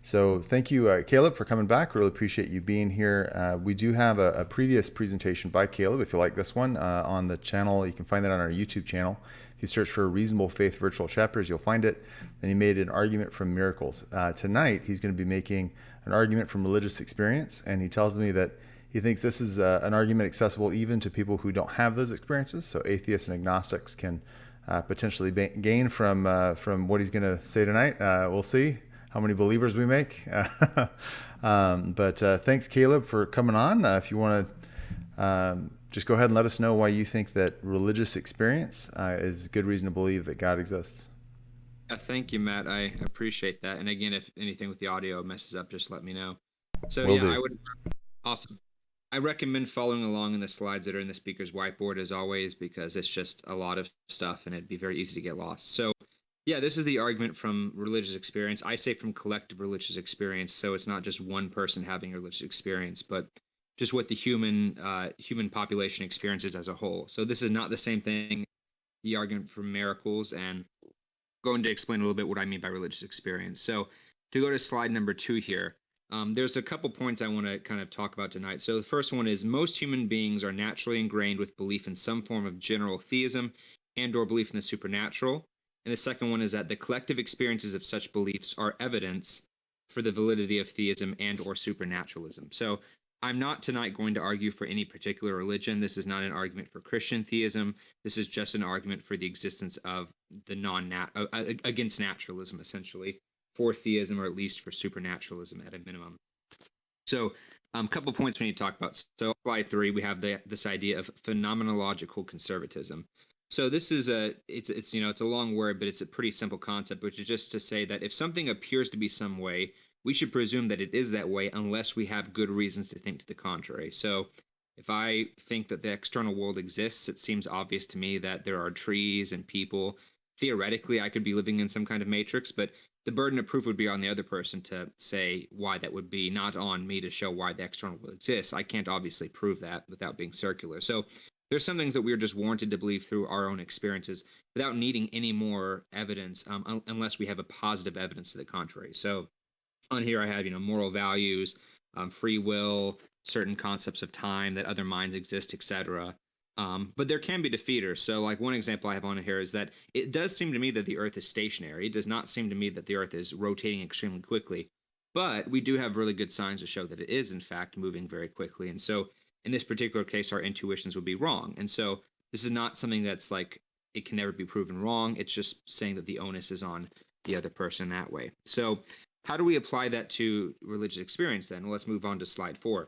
So thank you, Caleb, for coming back. Really appreciate you being here. We do have a previous presentation by Caleb, if you like this one, on the channel. You can find that on our YouTube channel. If you search for Reasonable Faith Virtual Chapters, you'll find it. And he made an argument from miracles. Tonight, he's going to be making an argument from religious experience, and he tells me that he thinks this is an argument accessible even to people who don't have those experiences. So atheists and agnostics can potentially gain from what he's going to say tonight. We'll see how many believers we make. But thanks, Caleb, for coming on. If you want to just go ahead and let us know why you think that religious experience is good reason to believe that God exists. Thank you, Matt. I appreciate that. And again, if anything with the audio messes up, just let me know. So Will yeah, do. I would awesome. I recommend following along in the slides that are in the speaker's whiteboard as always, because it's just a lot of stuff and it'd be very easy to get lost. So yeah, this is the argument from religious experience. I say from collective religious experience, so it's not just one person having a religious experience, but just what the human population experiences as a whole. So this is not the same thing. The argument from miracles, and going to explain a little bit what I mean by religious experience. So to go to slide number 2 here, there's a couple points I want to kind of talk about tonight. So the first one is most human beings are naturally ingrained with belief in some form of general theism and or belief in the supernatural. And the second one is that the collective experiences of such beliefs are evidence for the validity of theism and or supernaturalism. So I'm not tonight going to argue for any particular religion. This is not an argument for Christian theism. This is just an argument for the existence of the against naturalism, essentially, for theism, or at least for supernaturalism at a minimum. So a couple points we need to talk about. So slide 3, we have this idea of phenomenological conservatism. So this is it's a long word, but it's a pretty simple concept, which is just to say that if something appears to be some way, we should presume that it is that way unless we have good reasons to think to the contrary. So if I think that the external world exists, it seems obvious to me that there are trees and people. Theoretically, I could be living in some kind of matrix, but the burden of proof would be on the other person to say why that would be, not on me to show why the external world exists. I can't obviously prove that without being circular. So there's some things that we're just warranted to believe through our own experiences without needing any more evidence, unless we have a positive evidence to the contrary. So on here I have, moral values, free will, certain concepts of time, that other minds exist, etc. But there can be defeaters. So like one example I have on here is that it does seem to me that the Earth is stationary. It does not seem to me that the Earth is rotating extremely quickly. But we do have really good signs to show that it is, in fact, moving very quickly. And so in this particular case, our intuitions would be wrong. And so this is not something that's like it can never be proven wrong. It's just saying that the onus is on the other person that way. So how do we apply that to religious experience then? Well, let's move on to slide 4.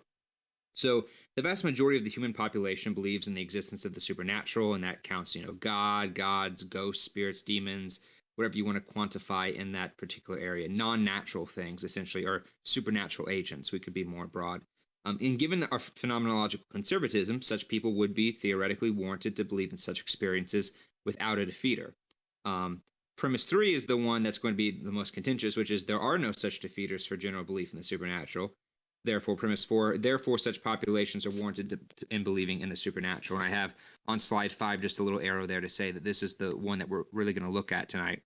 So the vast majority of the human population believes in the existence of the supernatural, and that counts, God, gods, ghosts, spirits, demons, whatever you want to quantify in that particular area. Non-natural things, essentially, or supernatural agents. We could be more broad. And given our phenomenological conservatism, such people would be theoretically warranted to believe in such experiences without a defeater. Premise 3 is the one that's going to be the most contentious, which is there are no such defeaters for general belief in the supernatural. Therefore, premise 4, therefore such populations are warranted in believing in the supernatural. And I have on slide 5 just a little arrow there to say that this is the one that we're really going to look at tonight.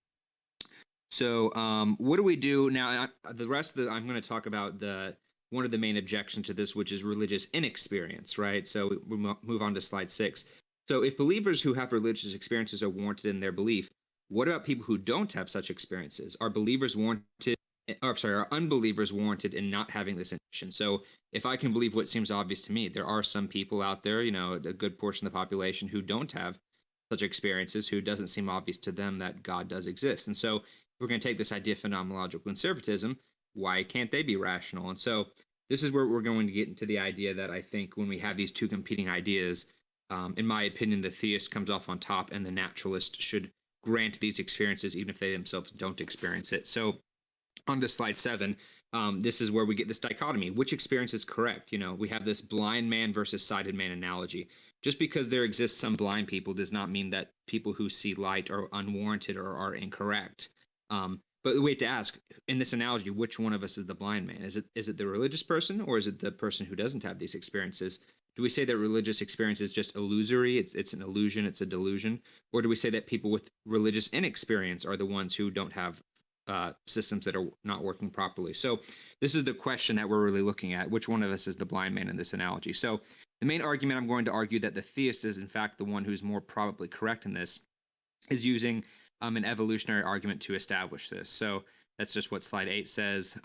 So what do we do now? The rest of I'm going to talk about one of the main objections to this, which is religious inexperience, right? So we move on to slide 6. So if believers who have religious experiences are warranted in their belief, what about people who don't have such experiences? Are believers warranted? Are unbelievers warranted in not having this intention? So if I can believe what seems obvious to me, there are some people out there, a good portion of the population who don't have such experiences, who doesn't seem obvious to them that God does exist. And so if we're going to take this idea of phenomenological conservatism, why can't they be rational? And so this is where we're going to get into the idea that I think when we have these two competing ideas, in my opinion, the theist comes off on top and the naturalist should grant these experiences even if they themselves don't experience it. So on to slide 7, this is where we get this dichotomy. Which experience is correct? We have this blind man versus sighted man analogy. Just because there exists some blind people does not mean that people who see light are unwarranted or are incorrect. But we have to ask, in this analogy, which one of us is the blind man? Is it the religious person, or is it the person who doesn't have these experiences? Do we say that religious experience is just illusory? It's an illusion, it's a delusion? Or do we say that people with religious inexperience are the ones who don't have systems that are not working properly. So this is the question that we're really looking at. Which one of us is the blind man in this analogy? So the main argument I'm going to argue that the theist is in fact the one who's more probably correct in this is using an evolutionary argument to establish this. So that's just what slide 8 says.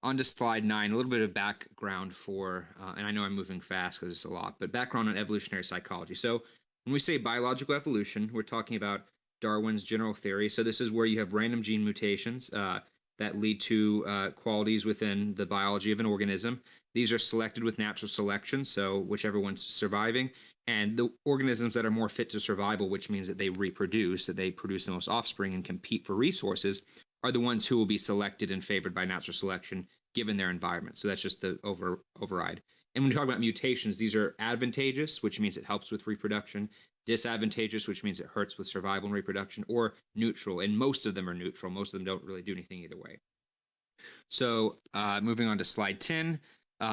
On to slide 9, a little bit of background for, and I know I'm moving fast because it's a lot, but background on evolutionary psychology. So when we say biological evolution, we're talking about Darwin's general theory. So this is where you have random gene mutations that lead to qualities within the biology of an organism. These are selected with natural selection, so whichever one's surviving, and the organisms that are more fit to survival, which means that they reproduce, that they produce the most offspring and compete for resources, are the ones who will be selected and favored by natural selection given their environment. So that's just the override. And when we talk about mutations, these are advantageous, which means it helps with reproduction, disadvantageous, which means it hurts with survival and reproduction, or neutral. And most of them are neutral. Most of them don't really do anything either way. So moving on to slide 10,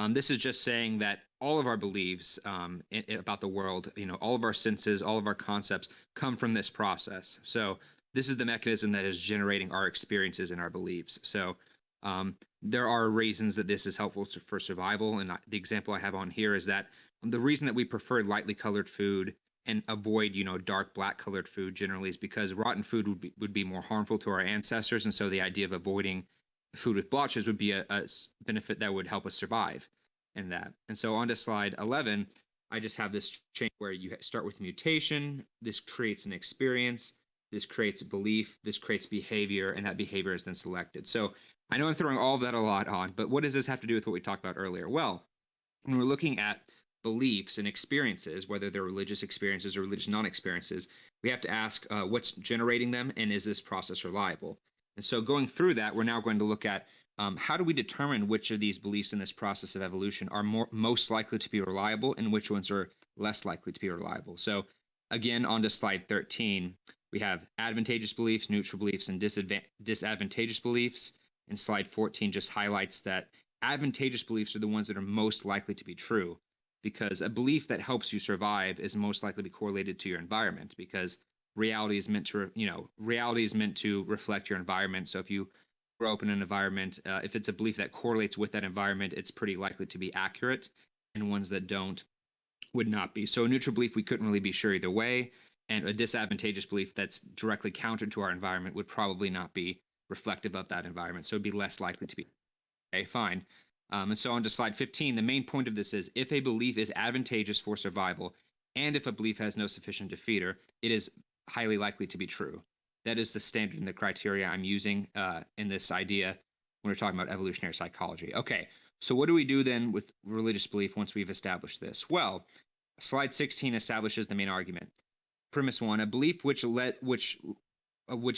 this is just saying that all of our beliefs about the world, all of our senses, all of our concepts come from this process. So this is the mechanism that is generating our experiences and our beliefs. So there are reasons that this is helpful for survival. And the example I have on here is that the reason that we prefer lightly colored food and avoid, dark black colored food generally is because rotten food would be more harmful to our ancestors. And so the idea of avoiding food with blotches would be a benefit that would help us survive in that. And so on to slide 11, I just have this chain where you start with mutation. This creates an experience. This creates belief. This creates behavior, and that behavior is then selected. So I know I'm throwing all of that a lot on, but what does this have to do with what we talked about earlier? Well, when we're looking at beliefs and experiences, whether they're religious experiences or religious non-experiences, we have to ask what's generating them, and is this process reliable? And so going through that, we're now going to look at how do we determine which of these beliefs in this process of evolution are most likely to be reliable and which ones are less likely to be reliable. So again, on to slide 13, we have advantageous beliefs, neutral beliefs, and disadvantageous beliefs. And slide 14 just highlights that advantageous beliefs are the ones that are most likely to be true, because a belief that helps you survive is most likely to be correlated to your environment, because reality is meant to reflect your environment. So if you grow up in an environment, if it's a belief that correlates with that environment, it's pretty likely to be accurate, and ones that don't would not be. So a neutral belief, we couldn't really be sure either way, and a disadvantageous belief that's directly counter to our environment would probably not be reflective of that environment, so it'd be less likely to be. Okay, fine. And so on to slide 15, the main point of this is if a belief is advantageous for survival, and if a belief has no sufficient defeater, it is highly likely to be true. That is the standard and the criteria I'm using in this idea when we're talking about evolutionary psychology. Okay, so what do we do then with religious belief once we've established this? Well, slide 16 establishes the main argument. Premise 1, a belief which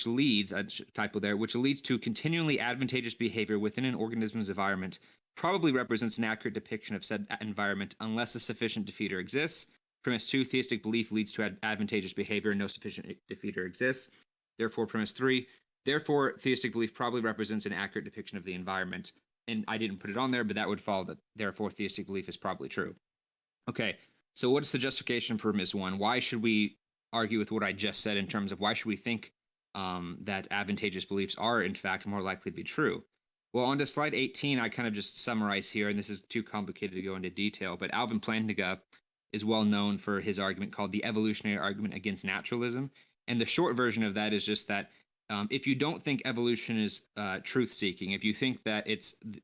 leads, typo there, which leads to continually advantageous behavior within an organism's environment probably represents an accurate depiction of said environment unless a sufficient defeater exists. Premise 2, theistic belief leads to advantageous behavior, no sufficient defeater exists. Therefore, premise 3, therefore, theistic belief probably represents an accurate depiction of the environment. And I didn't put it on there, but that would follow that, therefore, theistic belief is probably true. Okay, so what's the justification for premise 1? Why should we argue with what I just said in terms of why should we think that advantageous beliefs are, in fact, more likely to be true? Well, on to slide 18, I kind of just summarize here, and this is too complicated to go into detail, but Alvin Plantinga is well known for his argument called the evolutionary argument against naturalism. And the short version of that is just that if you don't think evolution is truth-seeking, if you think that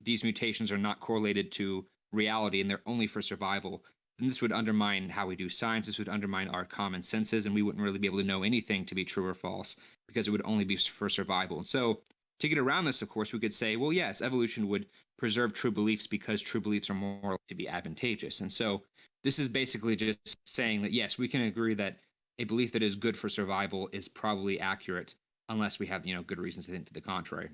these mutations are not correlated to reality and they're only for survival, then this would undermine how we do science. This would undermine our common senses, and we wouldn't really be able to know anything to be true or false because it would only be for survival. And so to get around this, of course, we could say, well, yes, evolution would preserve true beliefs because true beliefs are more likely to be advantageous. And so this is basically just saying that, yes, we can agree that a belief that is good for survival is probably accurate unless we have, good reasons to think to the contrary.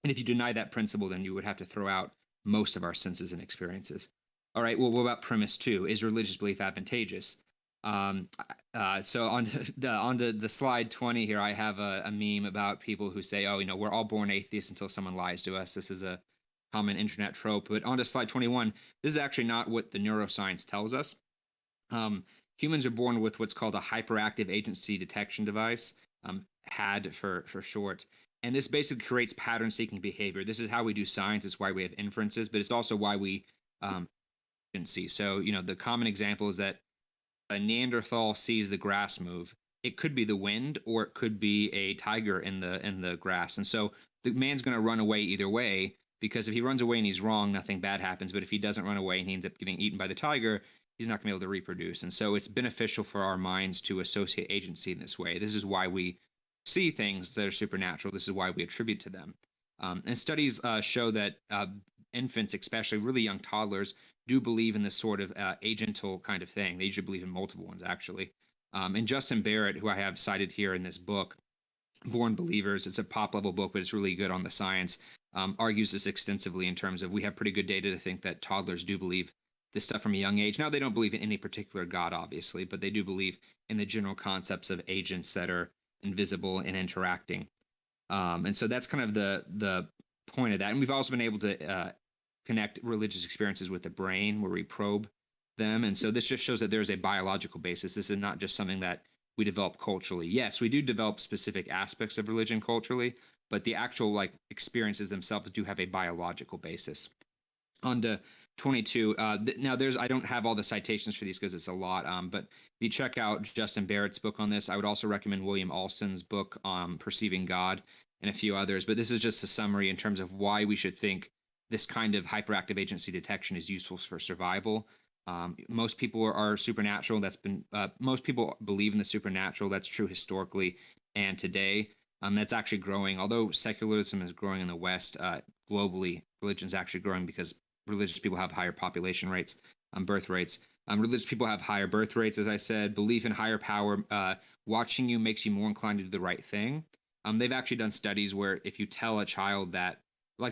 And if you deny that principle, then you would have to throw out most of our senses and experiences. All right, well, what about premise 2? Is religious belief advantageous? So on the slide 20 here, I have a meme about people who say, oh, we're all born atheists until someone lies to us. This is a common internet trope. But on to slide 21, this is actually not what the neuroscience tells us. Humans are born with what's called a hyperactive agency detection device, HAD for short. And this basically creates pattern seeking behavior. This is how we do science. It's why we have inferences, but it's also why we see. So, the common example is that a Neanderthal sees the grass move. It could be the wind, or it could be a tiger in the grass. And so the man's going to run away either way, because if he runs away and he's wrong, nothing bad happens. But if he doesn't run away and he ends up getting eaten by the tiger, he's not going to be able to reproduce. And so it's beneficial for our minds to associate agency in this way. This is why we see things that are supernatural. This is why we attribute to them. And studies show that infants, especially really young toddlers, do believe in this sort of agental kind of thing. They usually believe in multiple ones, actually. And Justin Barrett, who I have cited here in this book, Born Believers, it's a pop level book, but it's really good on the science, argues this extensively in terms of we have pretty good data to think that toddlers do believe this stuff from a young age. Now, they don't believe in any particular God, obviously, but they do believe in the general concepts of agents that are invisible and interacting. And so that's kind of the point of that. And we've also been able to connect religious experiences with the brain, where we probe them. And so this just shows that there's a biological basis. This is not just something that we develop culturally. Yes, we do develop specific aspects of religion culturally, but the actual experiences themselves do have a biological basis. On to 22. Now, I don't have all the citations for these because it's a lot. But if you check out Justin Barrett's book on this, I would also recommend William Alston's book, Perceiving God, and a few others. But this is just a summary in terms of why we should think this kind of hyperactive agency detection is useful for survival. Most people are supernatural. Most people believe in the supernatural. That's true historically and today. That's actually growing. Although secularism is growing in the West, globally, religion is actually growing because religious people have higher population rates, birth rates. Religious people have higher birth rates, as I said. Belief in higher power, watching you makes you more inclined to do the right thing. They've actually done studies where if you tell a child that,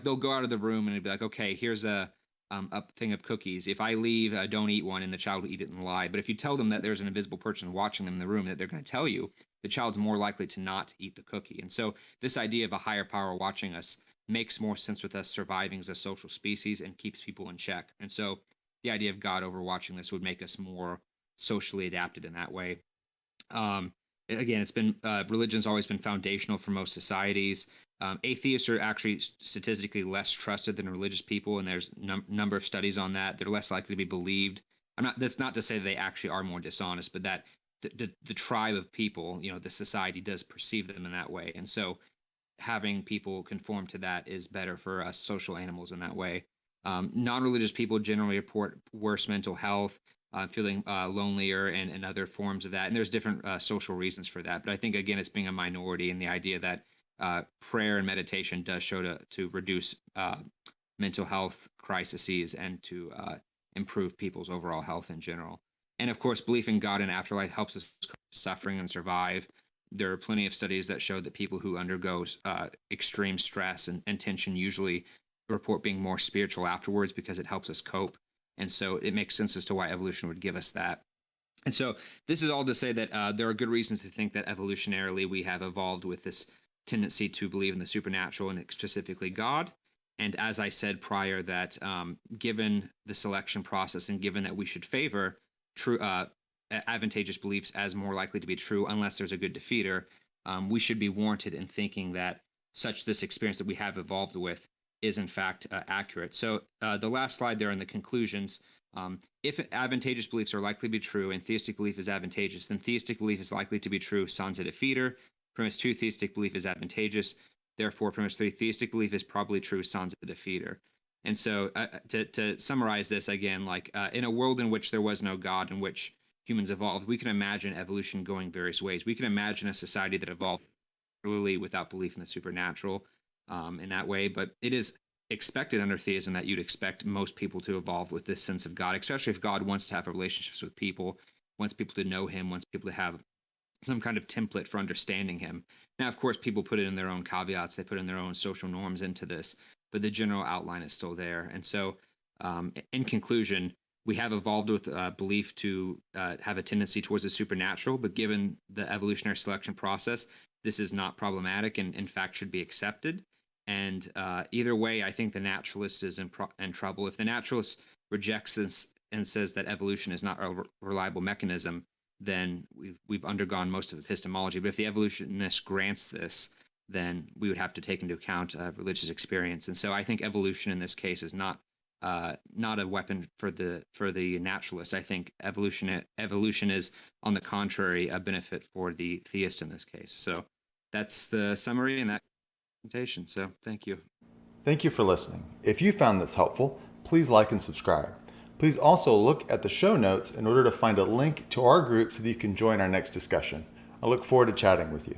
they'll go out of the room and it'd be like, okay, here's a thing of cookies. If I leave, don't eat one, and the child will eat it and lie. But if you tell them that there's an invisible person watching them in the room that they're going to tell you, the child's more likely to not eat the cookie. And so this idea of a higher power watching us makes more sense with us surviving as a social species and keeps people in check. And so the idea of God overwatching this would make us more socially adapted in that way. Again, it's been religion's always been foundational for most societies. Atheists are actually statistically less trusted than religious people, and there's number of studies on that. They're less likely to be believed. That's not to say that they actually are more dishonest, but that the tribe of people, the society does perceive them in that way, and so having people conform to that is better for us social animals in that way. Non-religious people generally report worse mental health, feeling lonelier, and other forms of that. And there's different social reasons for that. But I think, again, it's being a minority, and the idea that prayer and meditation does show to reduce mental health crises and to improve people's overall health in general. And of course, belief in God and afterlife helps us suffering and survive. There are plenty of studies that show that people who undergo extreme stress and tension usually report being more spiritual afterwards because it helps us cope. And so it makes sense as to why evolution would give us that. And so this is all to say that there are good reasons to think that evolutionarily we have evolved with this tendency to believe in the supernatural and specifically God. And as I said prior, that given the selection process and given that we should favor true advantageous beliefs as more likely to be true unless there's a good defeater, we should be warranted in thinking that this experience that we have evolved with is in fact accurate. So the last slide there in the conclusions, if advantageous beliefs are likely to be true and theistic belief is advantageous, then theistic belief is likely to be true sans a defeater. Premise 2, theistic belief is advantageous. Therefore, premise 3, theistic belief is probably true sans a defeater. And so to summarize this again, in a world in which there was no God, in which humans evolved, we can imagine evolution going various ways. We can imagine a society that evolved really without belief in the supernatural in that way. But it is expected under theism that you'd expect most people to evolve with this sense of God, especially if God wants to have relationships with people, wants people to know him, wants people to have some kind of template for understanding him. Now, of course, people put it in their own caveats. They put in their own social norms into this, but the general outline is still there. And so in conclusion, we have evolved with belief to have a tendency towards the supernatural, but given the evolutionary selection process, this is not problematic and in fact should be accepted. And either way, I think the naturalist is in trouble. If the naturalist rejects this and says that evolution is not a reliable mechanism, then we've undergone most of epistemology. But if the evolutionist grants this, then we would have to take into account religious experience. And so I think evolution in this case is not a weapon for the naturalist. I think evolution is, on the contrary, a benefit for the theist in this case. So that's the summary and that presentation. So thank you. Thank you for listening. If you found this helpful, please like and subscribe. Please also look at the show notes in order to find a link to our group so that you can join our next discussion. I look forward to chatting with you.